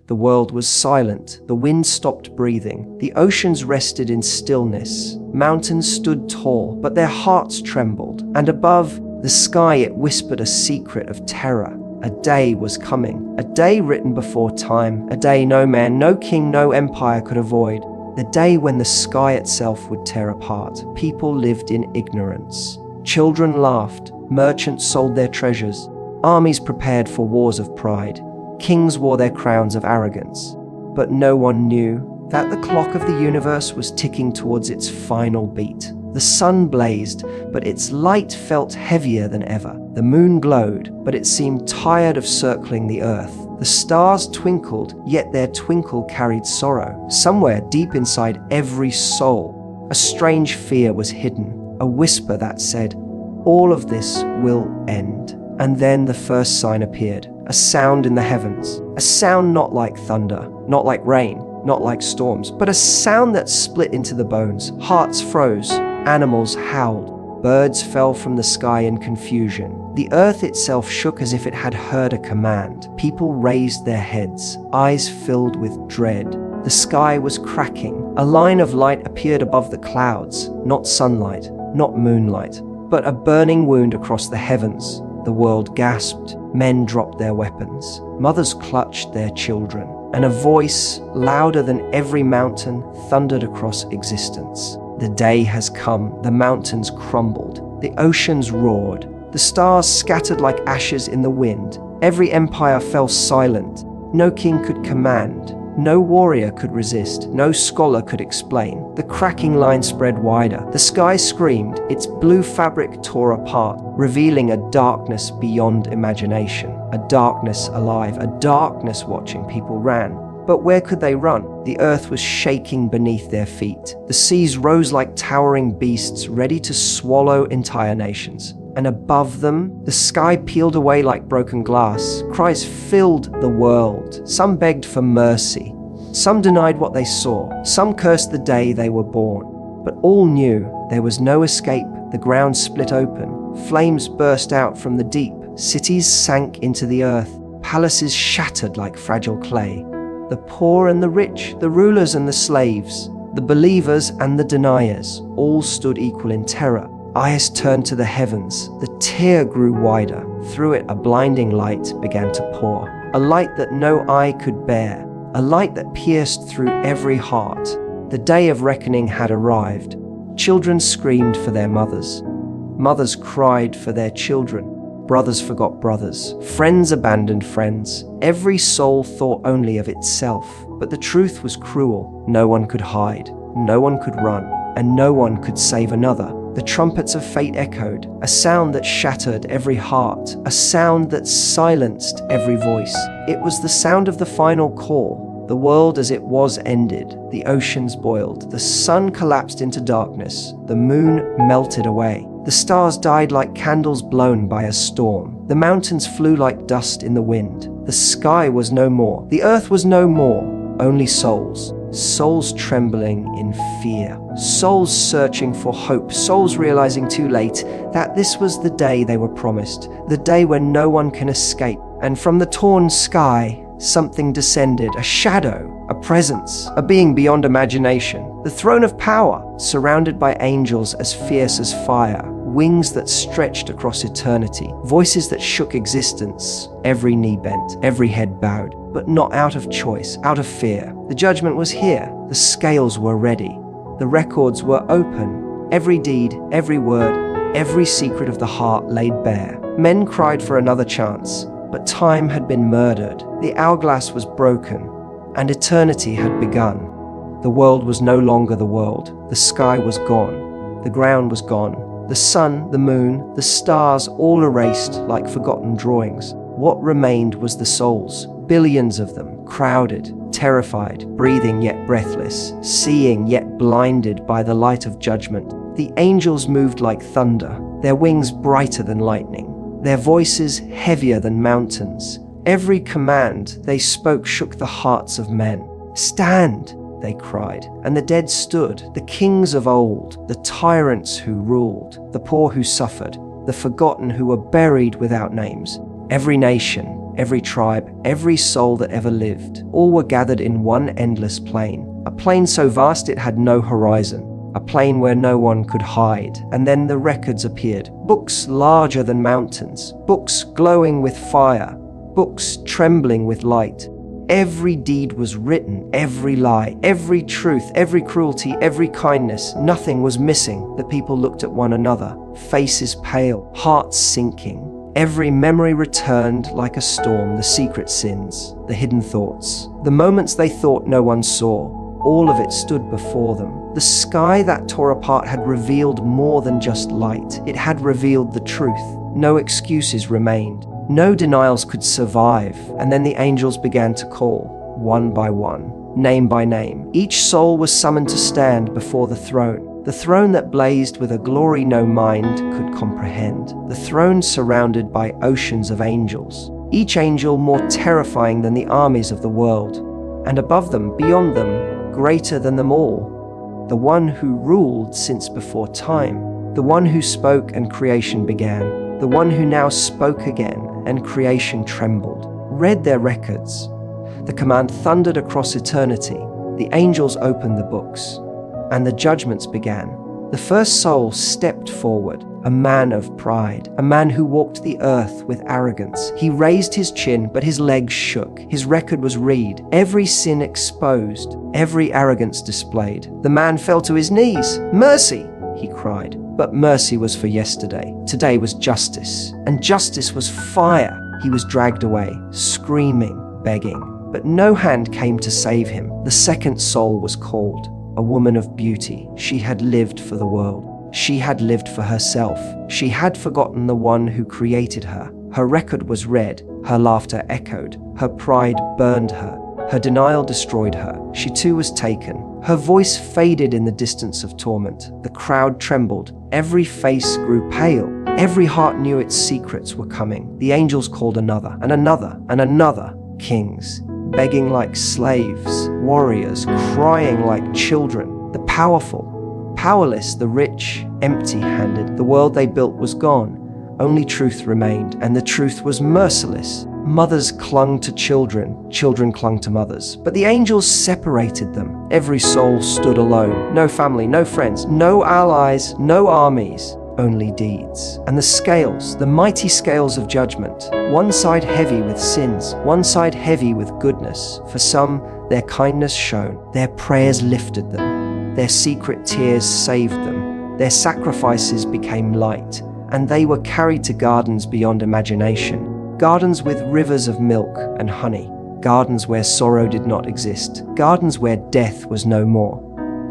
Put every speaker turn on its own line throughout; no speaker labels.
The world was silent. The wind stopped breathing. The oceans rested in stillness. Mountains stood tall, but their hearts trembled. And above the sky, it whispered a secret of terror. A day was coming, a day written before time, a day no man, no king, no empire could avoid. The day when the sky itself would tear apart. People lived in ignorance. Children laughed. Merchants sold their treasures. Armies prepared for wars of pride. Kings wore their crowns of arrogance. But no one knew that the clock of the universe was ticking towards its final beat. The sun blazed, but its light felt heavier than ever. The moon glowed, but it seemed tired of circling the earth. The stars twinkled, yet their twinkle carried sorrow. Somewhere deep inside every soul, a strange fear was hidden, a whisper that said, "All of this will end." And then the first sign appeared, a sound in the heavens, a sound not like thunder, not like rain, not like storms, but a sound that split into the bones. Hearts froze, animals howled, birds fell from the sky in confusion. The earth itself shook as if it had heard a command. People raised their heads, eyes filled with dread. The sky was cracking. A line of light appeared above the clouds, not sunlight, not moonlight, but a burning wound across the heavens. The world gasped. Men dropped their weapons. Mothers clutched their children. And a voice, louder than every mountain, thundered across existence. The day has come. The mountains crumbled. The oceans roared. The stars scattered like ashes in the wind. Every empire fell silent. No king could command. No warrior could resist. No scholar could explain. The cracking line spread wider. The sky screamed. Its blue fabric tore apart, revealing a darkness beyond imagination. A darkness alive. A darkness watching. People ran. But where could they run? The earth was shaking beneath their feet. The seas rose like towering beasts, ready to swallow entire nations. And above them, the sky peeled away like broken glass. Cries filled the world. Some begged for mercy. Some denied what they saw. Some cursed the day they were born. But all knew there was no escape. The ground split open. Flames burst out from the deep. Cities sank into the earth. Palaces shattered like fragile clay. The poor and the rich, the rulers and the slaves, the believers and the deniers, all stood equal in terror. Eyes turned to the heavens. The tear grew wider. Through it, a blinding light began to pour. A light that no eye could bear. A light that pierced through every heart. The day of reckoning had arrived. Children screamed for their mothers. Mothers cried for their children. Brothers forgot brothers. Friends abandoned friends. Every soul thought only of itself. But the truth was cruel. No one could hide. No one could run. And no one could save another. The trumpets of fate echoed, a sound that shattered every heart, a sound that silenced every voice. It was the sound of the final call. The world as it was ended. The oceans boiled. The sun collapsed into darkness. The moon melted away. The stars died like candles blown by a storm. The mountains flew like dust in the wind. The sky was no more. The earth was no more. Only souls. Souls trembling in fear. Souls searching for hope. Souls realizing too late that this was the day they were promised. The day when no one can escape. And from the torn sky, something descended. A shadow. A presence. A being beyond imagination. The throne of power, surrounded by angels as fierce as fire. Wings that stretched across eternity. Voices that shook existence. Every knee bent. Every head bowed. But not out of choice, out of fear. The judgment was here. The scales were ready. The records were open. Every deed, every word, every secret of the heart laid bare. Men cried for another chance, but time had been murdered. The hourglass was broken, and eternity had begun. The world was no longer the world. The sky was gone. The ground was gone. The sun, the moon, the stars all erased like forgotten drawings. What remained was the souls. Billions of them, crowded, terrified, breathing yet breathless, seeing yet blinded by the light of judgment. The angels moved like thunder, their wings brighter than lightning, their voices heavier than mountains. Every command they spoke shook the hearts of men. "Stand!" they cried, and the dead stood, the kings of old, the tyrants who ruled, the poor who suffered, the forgotten who were buried without names. Every nation, every tribe, every soul that ever lived. All were gathered in one endless plain. A plain so vast it had no horizon. A plain where no one could hide. And then the records appeared. Books larger than mountains. Books glowing with fire. Books trembling with light. Every deed was written, every lie, every truth, every cruelty, every kindness. Nothing was missing. The people looked at one another, faces pale, hearts sinking. Every memory returned like a storm, the secret sins, the hidden thoughts, the moments they thought no one saw. All of it stood before them. The sky that tore apart had revealed more than just light. It had revealed the truth. No excuses remained. No denials could survive. And then the angels began to call, one by one, name by name. Each soul was summoned to stand before the throne that blazed with a glory no mind could comprehend, the throne surrounded by oceans of angels, each angel more terrifying than the armies of the world, and above them, beyond them, greater than them all, the one who ruled since before time, the one who spoke and creation began, the one who now spoke again and creation trembled, read their records. The command thundered across eternity. The angels opened the books, and the judgments began. The first soul stepped forward, a man of pride, a man who walked the earth with arrogance. He raised his chin, but his legs shook. His record was read, every sin exposed, every arrogance displayed. The man fell to his knees. "Mercy!" he cried. But mercy was for yesterday. Today was justice, and justice was fire. He was dragged away, screaming, begging, but no hand came to save him. The second soul was called, a woman of beauty. She had lived for the world. She had lived for herself. She had forgotten the one who created her. Her record was read. Her laughter echoed. Her pride burned her. Her denial destroyed her. She too was taken. Her voice faded in the distance of torment. The crowd trembled. Every face grew pale. Every heart knew its secrets were coming. The angels called another, and another, and another. Kings, begging like slaves, warriors, crying like children. The powerful, powerless, the rich, empty-handed. The world they built was gone. Only truth remained, and the truth was merciless. Mothers clung to children, children clung to mothers. But the angels separated them. Every soul stood alone. No family, no friends, no allies, no armies, only deeds. And the scales, the mighty scales of judgment, one side heavy with sins, one side heavy with goodness. For some, their kindness shone, their prayers lifted them, their secret tears saved them, their sacrifices became light, and they were carried to gardens beyond imagination. Gardens with rivers of milk and honey, gardens where sorrow did not exist, gardens where death was no more.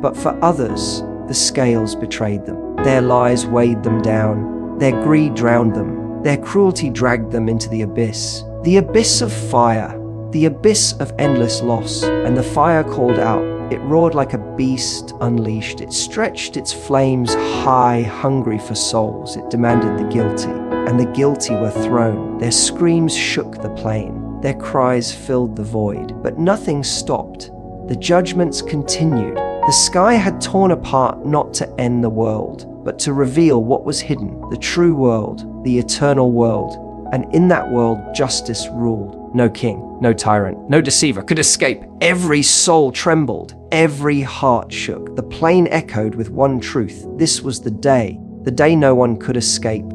But for others, the scales betrayed them. Their lies weighed them down, their greed drowned them, their cruelty dragged them into the abyss of fire, the abyss of endless loss. And the fire called out. It roared like a beast unleashed. It stretched its flames high, hungry for souls. It demanded the guilty, and the guilty were thrown. Their screams shook the plain. Their cries filled the void. But nothing stopped. The judgments continued. The sky had torn apart not to end the world, but to reveal what was hidden, the true world, the eternal world. And in that world, justice ruled. No king, no tyrant, no deceiver could escape. Every soul trembled. Every heart shook. The plain echoed with one truth. This was the day no one could escape.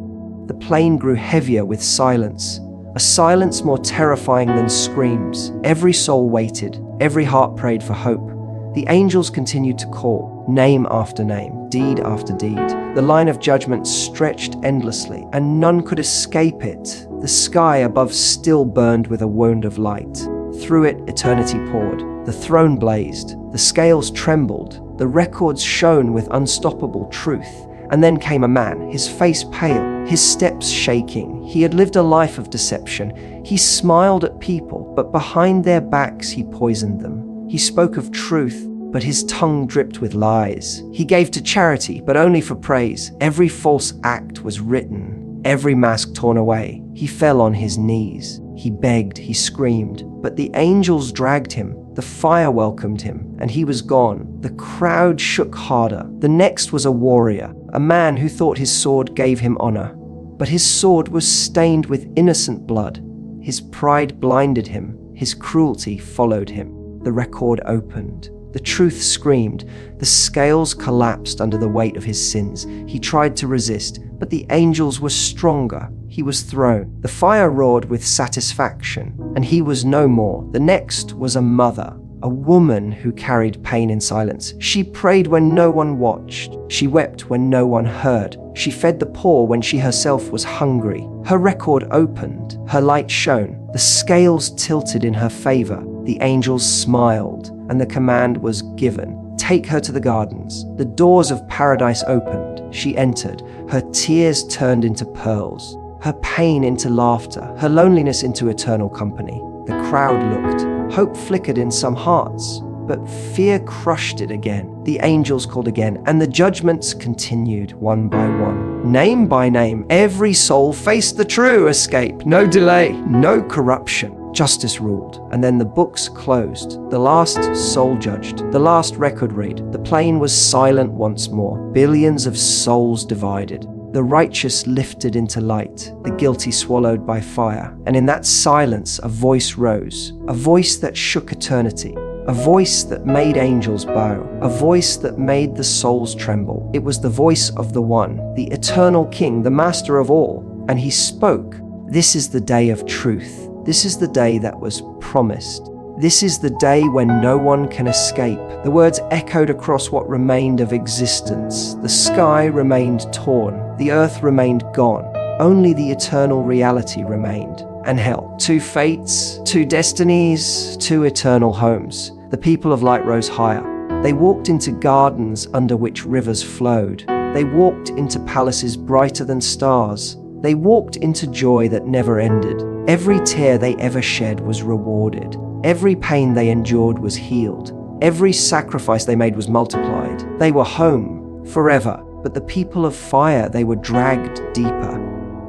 The plain grew heavier with silence, a silence more terrifying than screams. Every soul waited. Every heart prayed for hope. The angels continued to call, name after name, deed after deed. The line of judgment stretched endlessly, and none could escape it. The sky above still burned with a wound of light. Through it, eternity poured. The throne blazed. The scales trembled. The records shone with unstoppable truth. And then came a man, his face pale, his steps shaking. He had lived a life of deception. He smiled at people, but behind their backs he poisoned them. He spoke of truth, but his tongue dripped with lies. He gave to charity, but only for praise. Every false act was written, every mask torn away. He fell on his knees. He begged, he screamed, but the angels dragged him. The fire welcomed him, and he was gone. The crowd shook harder. The next was a warrior, a man who thought his sword gave him honor. But his sword was stained with innocent blood. His pride blinded him. His cruelty followed him. The record opened. The truth screamed. The scales collapsed under the weight of his sins. He tried to resist, but the angels were stronger. He was thrown. The fire roared with satisfaction, and he was no more. The next was a mother, a woman who carried pain in silence. She prayed when no one watched. She wept when no one heard. She fed the poor when she herself was hungry. Her record opened. Her light shone. The scales tilted in her favor. The angels smiled, and the command was given. Take her to the gardens. The doors of paradise opened. She entered. Her tears turned into pearls, her pain into laughter, her loneliness into eternal company. The crowd looked. Hope flickered in some hearts, but fear crushed it again. The angels called again, and the judgments continued one by one. Name by name, every soul faced the true escape. No delay, no corruption. Justice ruled, and then the books closed. The last soul judged, the last record read. The plane was silent once more. Billions of souls divided. The righteous lifted into light, the guilty swallowed by fire. And in that silence, a voice rose, a voice that shook eternity, a voice that made angels bow, a voice that made the souls tremble. It was the voice of the One, the eternal King, the Master of all. And he spoke, "This is the day of truth. This is the day that was promised. This is the day when no one can escape." The words echoed across what remained of existence. The sky remained torn. The earth remained gone. Only the eternal reality remained. And hell. 2 fates, 2 destinies, 2 eternal homes. The people of light rose higher. They walked into gardens under which rivers flowed. They walked into palaces brighter than stars. They walked into joy that never ended. Every tear they ever shed was rewarded. Every pain they endured was healed. Every sacrifice they made was multiplied. They were home forever. But the people of fire, they were dragged deeper.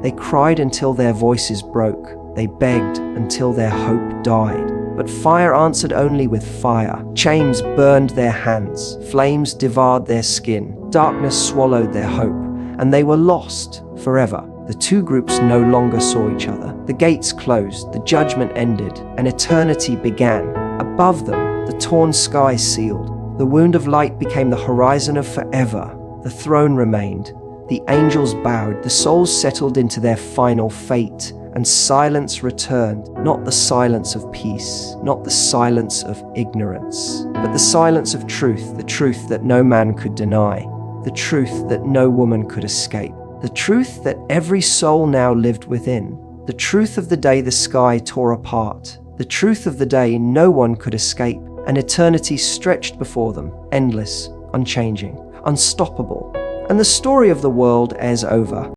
They cried until their voices broke. They begged until their hope died. But fire answered only with fire. Chains burned their hands. Flames devoured their skin. Darkness swallowed their hope. And they were lost forever. The 2 groups no longer saw each other. The gates closed, the judgment ended, and eternity began. Above them, the torn sky sealed. The wound of light became the horizon of forever. The throne remained. The angels bowed. The souls settled into their final fate. And silence returned. Not the silence of peace, not the silence of ignorance, but the silence of truth, the truth that no man could deny, the truth that no woman could escape. The truth that every soul now lived within. The truth of the day the sky tore apart. The truth of the day no one could escape. An eternity stretched before them, endless, unchanging, unstoppable. And the story of the world is over.